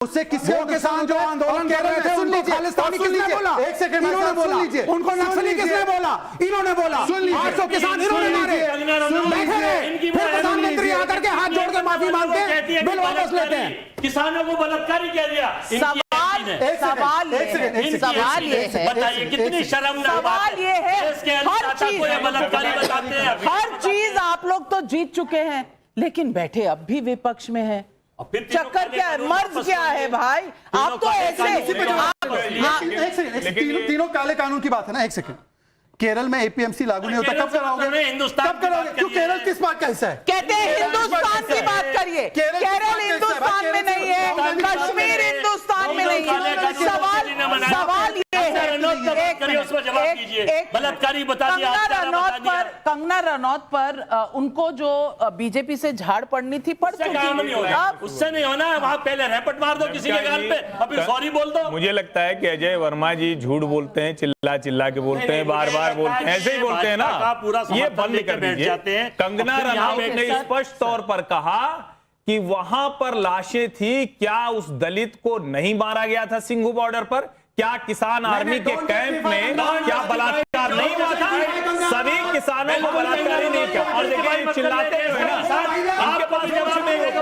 उससे किसी वो किसान जो आंदोलन कर रहे थे उनको खालिस्तानी किसने बोला? एक सेकंड इन्होंने बोला। उनको नक्सली किसने बोला? इन्होंने बोला। 800 किसान इन्होंने मारे। बैठे फिर प्रधानमंत्री आकर के हाथ जोड़ के माफी मांगते हैं, बिल वापस लेते हैं। किसानों को बलात्कारी कह दिया। सवाल ये है, बताइए कितनी शर्मनाक बात सवाल ये है, हर चीज आप लोग तो जीत चुके हैं, लेकिन बैठे अब भी विपक्ष में है। चक्कर क्या है, मर्ज क्या है भाई? आप तो ऐसे तीनों काले कानून की बात है ना। एक सेकंड, केरल में एपीएमसी लागू नहीं होता, कब कराओगे? कब कराओगे? क्यों केरल किस बात का हिस्सा है? कहते हैं हिंदुस्तान की बात करिए। केरल हिंदुस्तान में नहीं है, कश्मीर हिंदुस्तान में नहीं है। सवाल ये है, बलात्कारी बता दिया। कंगना रनौत पर उनको जो बीजेपी से झाड़ पड़नी थी पड़ चुकी है। उससे नहीं होना, वहां पहले रैपट मार दो किसी के गाल पे, अभी सॉरी बोल दो। मुझे लगता है कि अजय वर्मा जी झूठ बोलते हैं, चिल्ला चिल्ला के बोलते हैं, बार बार बोलते हैं, ऐसे ही बोलते हैं ना। ये बंद कर दीजिए। कंगना रनौत ने स्पष्ट तौर पर कहा कि वहां पर लाशें थी, क्या उस दलित को नहीं मारा गया था सिंघू बॉर्डर पर? क्या किसान आर्मी के कैंप में क्या बलात्कार नहीं हुआ था? सभी किसानों को बलात्कार नहीं किया। और देखिए चिल्लाते हैं ना, आपको जवाब नहीं होता।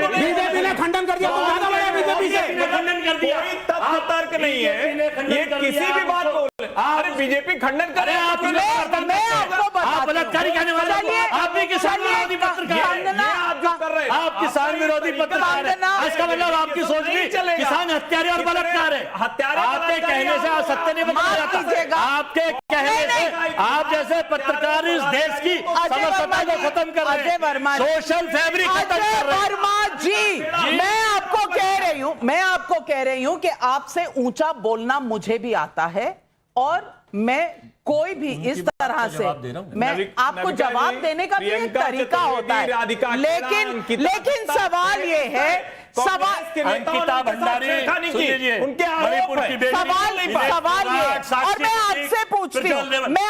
बीजेपी ने खंडन कर दिया, तो ज्यादा बड़ा बीजेपी से खंडन कर दिया। कोई तर्क नहीं है, ये किसी भी बात को अरे बीजेपी खंडन करे। आप बलात्कारी कहने वाले, आप भी किसान विरोधी पत्रकार, आप किसान विरोधी पत्रकार हैं। इसका मतलब आपकी सोच भी किसान हत्यारे और बलात्कार है। हत्यारे आपके कहने से सत्य नहीं बदल जाता। आपके कहने से आप जैसे पत्रकार इस देश की समरसता को खत्म कर रहे हैं, सोशल फैब्रिक खत्म कर रहे हैं। वर्मा जी, मैं आपको कह रही हूं कि आपसे ऊंचा बोलना मुझे भी आता है, और मैं कोई भी इस तरह से मैं आपको जवाब देने का भी एक तरीका होता है, लेकिन सवाल ये है, अंकिता भंडारी उनके सवाल ये, और मैं आपसे पूछती हूँ, मैं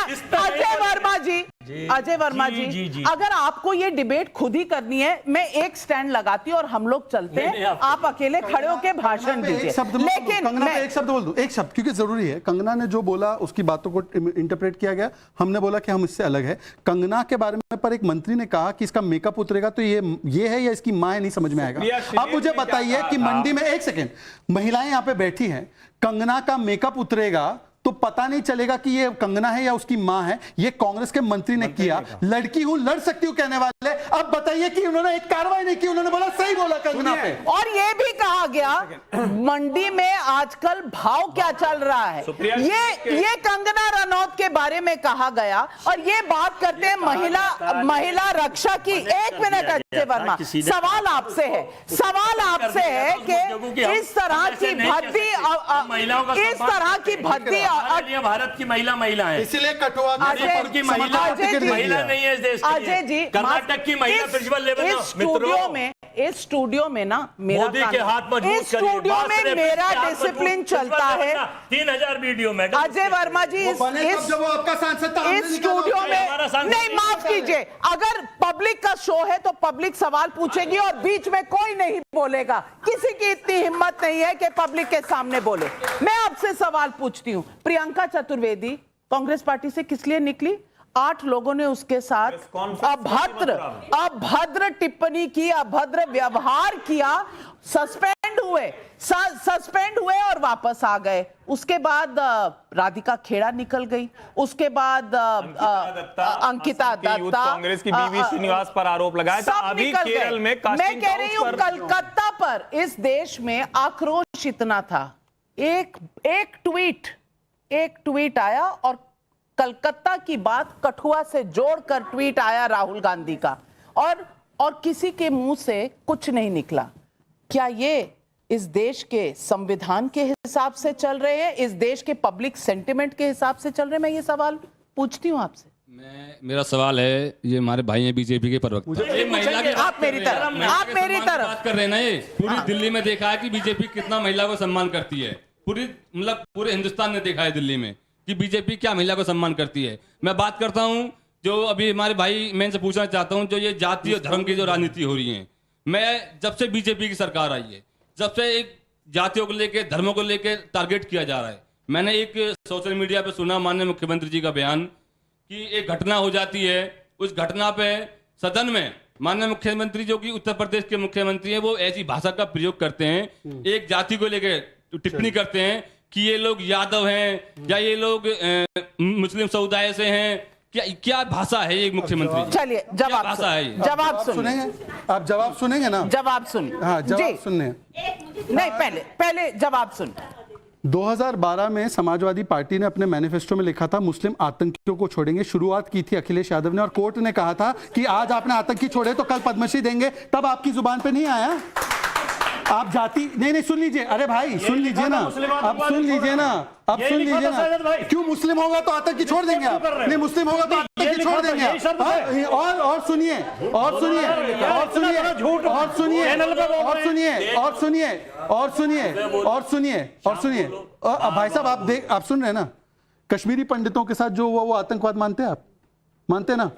अजय वर्मा जी, अगर आपको ये डिबेट खुद ही करनी है, मैं एक स्टैंड लगाती हूँ और हम लोग चलते हैं, आप अकेले खड़े होकर भाषण दीजिए। लेकिन मैं एक शब्द बोल दूं, एक शब्द, क्योंकि जरूरी है। कंगना ने जो बोला उसकी बातों को इंटरप्रेट किया गया, हमने बोला कि हम इससे अलग है। कंगना के बारे में पर एक मंत्री ने कहा कि इसका मेकअप उतरेगा तो ये है या इसकी मां है, नहीं समझ में आएगा। अब मुझे बताइए कि मंडी में, एक सेकेंड, महिलाएं यहां पे बैठी हैं, कंगना का मेकअप उतरेगा तो पता नहीं चलेगा कि ये कंगना है या उसकी मां है। ये कांग्रेस के मंत्री ने किया। लड़की हूं, लड़ सकती हूं कहने वाले, अब बताइए कि उन्होंने एक कार्रवाई नहीं की। उन्होंने बोला सही बोला कंगना पे, और ये भी कहा गया मंडी में आजकल भाव क्या चल रहा है, ये कंगना रनौत के बारे में कहा गया। और ये बात करते हैं महिला रक्षा की। एक मिनट अजय वर्मा, सवाल आपसे है कि इस तरह की भद्दी भारत की महिला है, इसलिए कठुआ की महिला नहीं है इस देश की। अजय जी, कर्नाटक की महिला प्रिंसिपल लेवल इस स्टूडियो में ना मोदी के हाथ मजबूत इस स्टूडियो में मेरा डिसिप्लिन चलता है। 3000 वीडियो में अजय वर्मा जी, इस स्टूडियो में नहीं, माफ कीजिए, अगर पब्लिक का शो है तो पब्लिक सवाल पूछेगी और बीच में कोई नहीं बोलेगा। किसी की इतनी हिम्मत नहीं है कि पब्लिक के सामने बोले। मैं आपसे सवाल पूछती हूँ, प्रियंका चतुर्वेदी कांग्रेस पार्टी से किस लिए निकली? 8 लोगों ने उसके साथ अभद्र टिप्पणी की, अभद्र व्यवहार किया, सस्पेंड हुए और वापस आ गए। उसके बाद राधिका खेड़ा निकल गई, उसके बाद अंकिता दत्ता, कांग्रेस की बीवी श्रीनिवास पर आरोप लगाया था। अभी केरल में मैं कह रही हूं, कलकत्ता पर इस देश में आक्रोश इतना था, एक ट्वीट आया और कलकत्ता की बात कठुआ से जोड़कर ट्वीट आया राहुल गांधी का, और किसी के मुंह से कुछ नहीं निकला। क्या ये इस देश के संविधान के हिसाब से चल रहे हैं, इस देश के पब्लिक सेंटिमेंट के हिसाब से चल रहे हैं? मैं ये सवाल पूछती हूँ आपसे। मेरा सवाल है, ये हमारे भाई हैं बीजेपी के प्रवक्ता, आप मेरी तरफ बात कर रहे हैं ना। ये पूरी दिल्ली में देखा है कि बीजेपी कितना महिला को सम्मान करती है। पूरे हिंदुस्तान ने देखा है दिल्ली में कि बीजेपी क्या महिला को सम्मान करती है। मैं बात करता हूं जो अभी हमारे भाई, मैं इनसे पूछना चाहता हूं, जो ये जाति और धर्म की जो राजनीति हो रही है, मैं जब से बीजेपी की सरकार आई है, जब से एक जातियों को लेकर, धर्मों को लेकर टारगेट किया जा रहा है, मैंने एक सोशल मीडिया पे सुना माननीय मुख्यमंत्री जी का बयान कि एक घटना हो जाती है, उस घटना पे सदन में माननीय मुख्यमंत्री जो कि उत्तर प्रदेश के मुख्यमंत्री हैं, वो ऐसी भाषा का प्रयोग करते हैं, एक जाति को लेकर टिप्पणी करते हैं कि ये लोग यादव हैं या ये लोग मुस्लिम समुदाय से हैं। क्या भाषा है ये मुख्यमंत्री? चलिए जवाब भाषा है ये? जवाब सुनेंगे, आप जवाब सुनेंगे ना? जवाब सुन, हाँ जवाब सुनने। नहीं, पहले जवाब सुन। 2012 में समाजवादी पार्टी ने अपने मैनिफेस्टो में लिखा था मुस्लिम आतंकियों को छोड़ेंगे। शुरुआत की थी अखिलेश यादव ने और कोर्ट ने कहा था कि आज आपने आतंकी छोड़े तो कल पद्मश्री देंगे। तब आपकी जुबान पे नहीं आया। आप जाति नहीं सुन लीजिए, अरे भाई सुन लीजिए ना, अब सुन लीजिए ना, अब सुन लीजिए ना। क्यों मुस्लिम होगा तो आतंकी छोड़ देंगे आप? नहीं, मुस्लिम होगा तो आतंकी छोड़ देंगे आप। और सुनिए, और सुनिए, और सुनिए, और सुनिए, और सुनिए, और सुनिए, और सुनिए, और सुनिए, और सुनिए। भाई साहब आप सुन रहे हैं ना? कश्मीरी पंडितों के साथ जो हुआ वो आतंकवाद मानते हैं आप? मानते ना?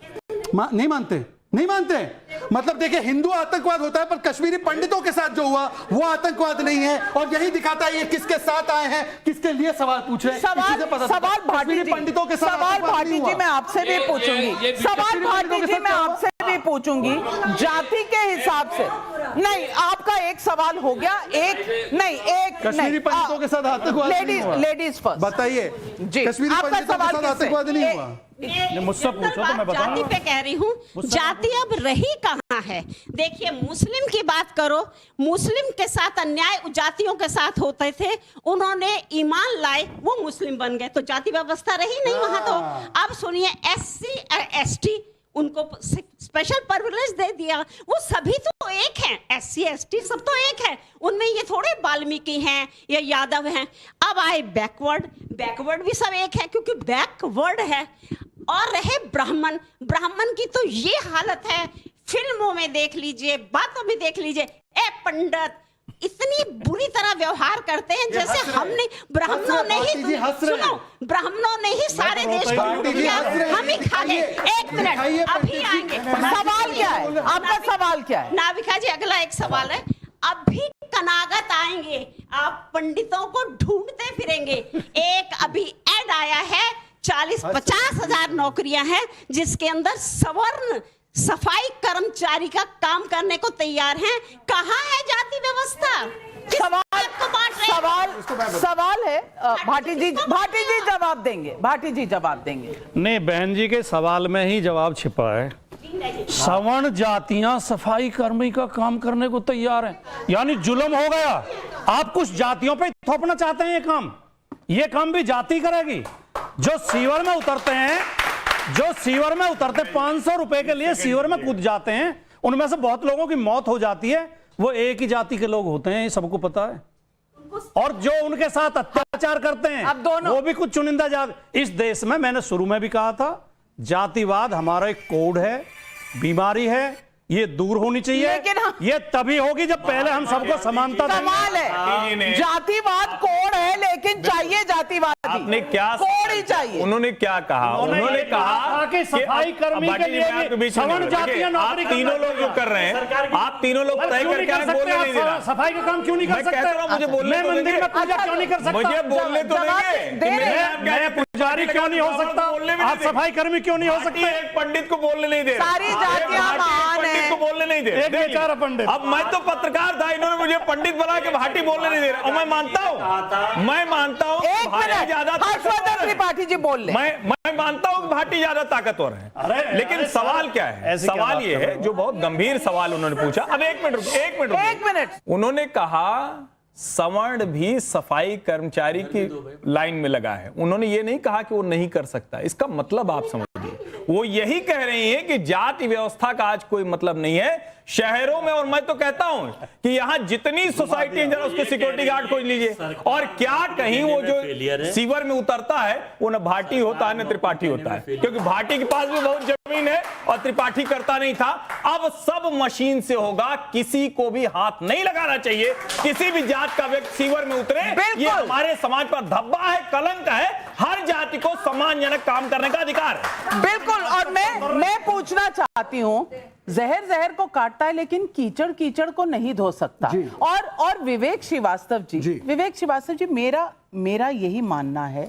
नहीं मानते? नहीं मानते? मतलब देखिए, हिंदू आतंकवाद होता है पर कश्मीरी पंडितों के साथ जो हुआ वो आतंकवाद नहीं है। और यही दिखाता है ये किसके साथ आए हैं, किसके लिए सवाल पूछ रहे हैं। सवाल भाटी जी, पंडितों के साथ सवाल भाटी जी मैं आपसे भी पूछूंगी, सवाल भाटी जी मैं आपसे भी पूछूंगी जाति के हिसाब से। नहीं, आपका एक सवाल हो गया, एक नहीं, एक कश्मीरी पंडितों के साथ आतंकवाद नहीं हुआ। लेडीज फर्स्ट बताइए, कश्मीरी पंडितों के साथ आतंकवाद नहीं हुआ। मुझसे पूछो तो मैं बताऊं। जाति पे कह रही हूँ, जाति अब रही कहाँ है? देखिए, मुस्लिम की बात करो, मुस्लिम के साथ अन्याय जातियों के साथ होते थे, उन्होंने ईमान लाए, वो मुस्लिम बन गए, तो जाति व्यवस्था रही नहीं वहां। तो अब सुनिए, SC और ST उनको स्पेशल प्रिविलेज दे दिया। वो सभी तो एक हैं, SC ST सब तो एक है, उनमें ये थोड़े वाल्मीकि हैं या यादव हैं। अब आए बैकवर्ड भी सब एक है क्योंकि बैकवर्ड है। और रहे ब्राह्मण, ब्राह्मण की तो ये हालत है, फिल्मों में देख लीजिए, बातों में देख लीजिए, ए पंडित इतनी बुरी तरह व्यवहार करते हैं जैसे हमने ब्राह्मणों ने ही, सुनो, ब्राह्मणों ने ही सारे देश को लूट लिया, हम ही खा गए। एक मिनट, अभी आएंगे। सवाल क्या है आपका? सवाल क्या है नाविका जी? अगला एक सवाल है, अभी कनागत आएंगे, आप पंडितों को ढूंढते फिरेंगे। एक अभी ऐड आया है, 40-50 हजार नौकरियां हैं जिसके अंदर सवर्ण सफाई कर्मचारी का काम करने को तैयार हैं। कहाँ है जाति व्यवस्था? सवाल है भाटी जी जवाब देंगे, भाटी जी जवाब देंगे। नहीं, बहन जी के सवाल में ही जवाब छिपा है। सवर्ण जातियां सफाई कर्मी का काम करने को तैयार हैं, यानी जुल्म हो गया। आप कुछ जातियों पे थोपना चाहते हैं ये काम भी जाति करेगी। जो सीवर में उतरते हैं, जो सीवर में उतरते 500 रुपए के लिए सीवर में कूद जाते हैं, उनमें से बहुत लोगों की मौत हो जाती है, वो एक ही जाति के लोग होते हैं, ये सबको पता है। और जो उनके साथ अत्याचार करते हैं वो भी कुछ चुनिंदा जाति। इस देश में मैंने शुरू में भी कहा था, जातिवाद हमारा एक कोड है, बीमारी है, ये दूर होनी चाहिए। लेकिन ये तभी होगी जब पहले हम सबको समानता देंगे। कमाल है, जातिवाद कोड है लेकिन चाहिए जातिवाद। आपने क्या कोड ही चाहिए। उन्होंने क्या कहा? उन्होंने कहा कि सफाई कर्मी के लिए सवर्ण जातियां नौकरी, तीनों लोग जो कर रहे हैं, आप तीनों लोग तय करके आए, बोलने नहीं दे रहा। सफाई का काम क्यों नहीं कर सकते? मुझे बोलने मैं मंदिर में पूजा क्यों नहीं कर सकता? मुझे बोलने तो देंगे। मैं पुजारी क्यों नहीं हो सकता? आप सफाई कर्मी क्यों नहीं हो सकते? एक पंडित को बोलने नहीं दे रहा। सारी जातियां महान हैं। को बोलने नहीं दे एक बेचारा पंडित। अब मैं तो पत्रकार था, इन्होंने मुझे पंडित बना के भाटी बोलने नहीं दे रहा। और मैं मानता हूँ एक मिनट, हर्षवर्धन त्रिपाठी जी बोल ले। मैं मानता हूँ भाटी ज्यादा ताकतवर है, लेकिन सवाल क्या है? सवाल ये है, जो बहुत गंभीर सवाल उन्होंने पूछा। अब एक मिनट, उन्होंने कहा सवर्ण भी सफाई कर्मचारी की लाइन में लगा है। उन्होंने ये नहीं कहा कि वो नहीं कर सकता। इसका मतलब आप समझिए, वो यही कह रही हैं कि जाति व्यवस्था का आज कोई मतलब नहीं है शहरों में। और मैं तो कहता हूं कि यहां जितनी सोसाइटी है, जरा उसके सिक्योरिटी गार्ड खोज लीजिए। और क्या कहीं वो जो सीवर में उतरता है वो न भाटी होता है न त्रिपाठी होता है, क्योंकि भाटी के पास भी बहुत जमीन है और त्रिपाठी करता नहीं था। अब सब मशीन से होगा, किसी को भी हाथ नहीं लगाना चाहिए। किसी भी जात का व्यक्ति सीवर में उतरे, ये हमारे समाज पर धब्बा है, कलंक है। हर जाति को सम्मानजनक काम करने का अधिकार है। बिल्कुल। और मैं पूछना चाहती हूं जहर जहर को काटता है लेकिन कीचड़ कीचड़ को नहीं धो सकता। और विवेक श्रीवास्तव जी, मेरा यही मानना है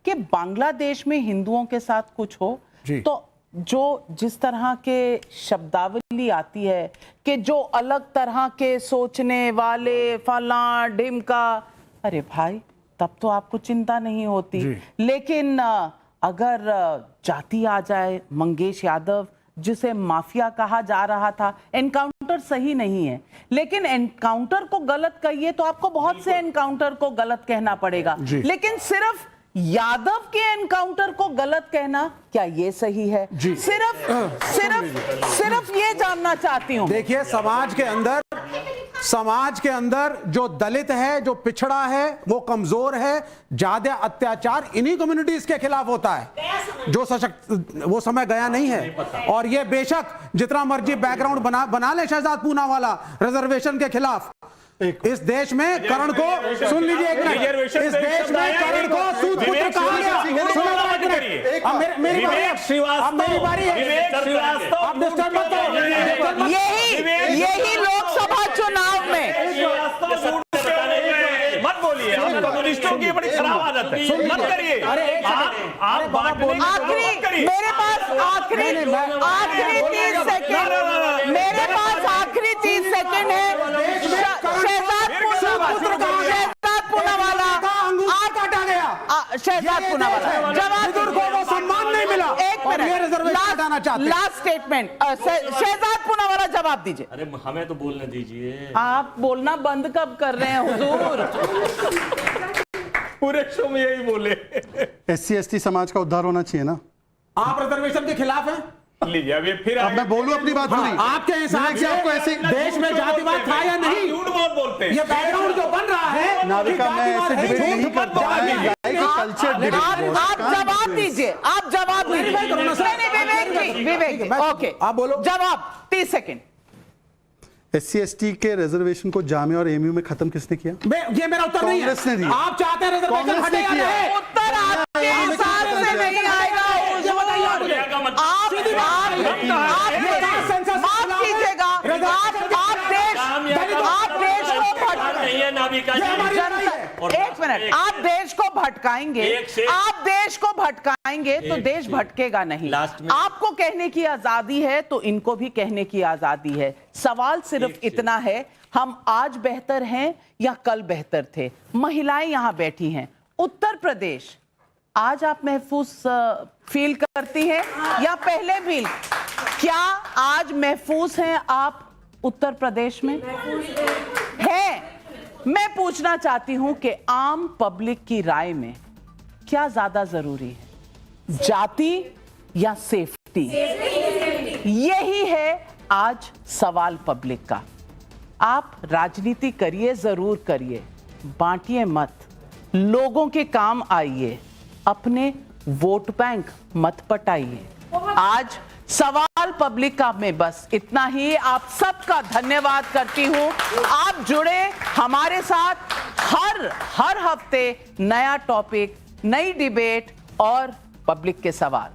कि बांग्लादेश में हिंदुओं के साथ कुछ हो तो जिस तरह के शब्दावली आती है कि जो अलग तरह के सोचने वाले फला ढिमका, अरे भाई तब तो आपको चिंता नहीं होती। लेकिन अगर जाति आ जाए, मंगेश यादव जिसे माफिया कहा जा रहा था, एनकाउंटर सही नहीं है लेकिन एनकाउंटर को गलत कहिए तो आपको बहुत से एनकाउंटर को गलत कहना पड़ेगा, लेकिन सिर्फ यादव के एनकाउंटर को गलत कहना क्या ये सही है? सिर्फ ये जानना चाहती हूं। देखिए, समाज के अंदर जो दलित है, जो पिछड़ा है, वो कमजोर है, ज्यादा अत्याचार इन्हीं कम्युनिटीज के खिलाफ होता है जो सशक्त, वो समय गया नहीं है। और ये बेशक जितना मर्जी बैकग्राउंड बना ले शहजाद पूना वाला रिजर्वेशन के खिलाफ, इस देश में करण को, सुन लीजिए एक मिनट, इस देश में करण को सूतपुत्र कहा गया। मेरी बारी है, आप डिस्टर्ब मत करो। यही लोकसभा चुनाव में मत बोलिए, कम्युनिस्टों की बड़ी खराब आदत है, मत करिए। आप मेरे पास आखिरी 30 सेकंड, मेरे पास आखिरी 30 सेकंड है। शहजाद पूनावाला जवाब को सम्मान नहीं मिला। एक minute, last statement, Shehzad Poonawalla जवाब दीजिए। अरे हमें तो बोलने दीजिए। आप बोलना बंद कब कर रहे हैं हुजूर? पूरे शो में यही बोले। SC/ST समाज का उद्धार होना चाहिए ना। आप रिजर्वेशन के खिलाफ हैं? लीजिए, अभी फिर अब मैं बोलूं अपनी बात पूरी। आपके हिसाब से आपको ऐसे देश में जातिवाद था या नहीं? झूठ बहुत बोलते हैं। ये बैकग्राउंड जो बन रहा है, नाविका, मैं ऐसे डिबेट नहीं करता। आप जवाब दीजिए, आप जवाब दीजिए। विवेक, ओके, आप बोलो जवाब। 30 सेकंड। SC/ST के रिजर्वेशन को जामिया और AMU में खत्म किसने किया? ये मेरा उत्तर नहीं है। कांग्रेस ने दिया। आप चाहते हैं रिजर्वेशन हटे या नहीं? उत्तर आपके हिसाब से नहीं आएगा। माफ कीजिएगा, एक मिनट, आप देश को भटकाएंगे, आप देश को भटकाएंगे तो देश भटकेगा नहीं। आपको कहने की आजादी है तो इनको भी कहने की आजादी है। सवाल सिर्फ इतना है, हम आज बेहतर हैं या कल बेहतर थे? महिलाएं यहां बैठी हैं। उत्तर प्रदेश, आज आप महफूज फील करती हैं या पहले फील? क्या आज महफूज हैं आप उत्तर प्रदेश में? हैं। मैं पूछना चाहती हूं कि आम पब्लिक की राय में क्या ज्यादा जरूरी है, जाति या सेफ्टी? यही है आज सवाल पब्लिक का। आप राजनीति करिए, जरूर करिए, बांटिए मत, लोगों के काम आइए, अपने वोट बैंक मत पटाइए। आज सवाल पब्लिक का में बस इतना ही। आप सबका धन्यवाद करती हूं। आप जुड़े हमारे साथ, हर हफ्ते नया टॉपिक, नई डिबेट और पब्लिक के सवाल।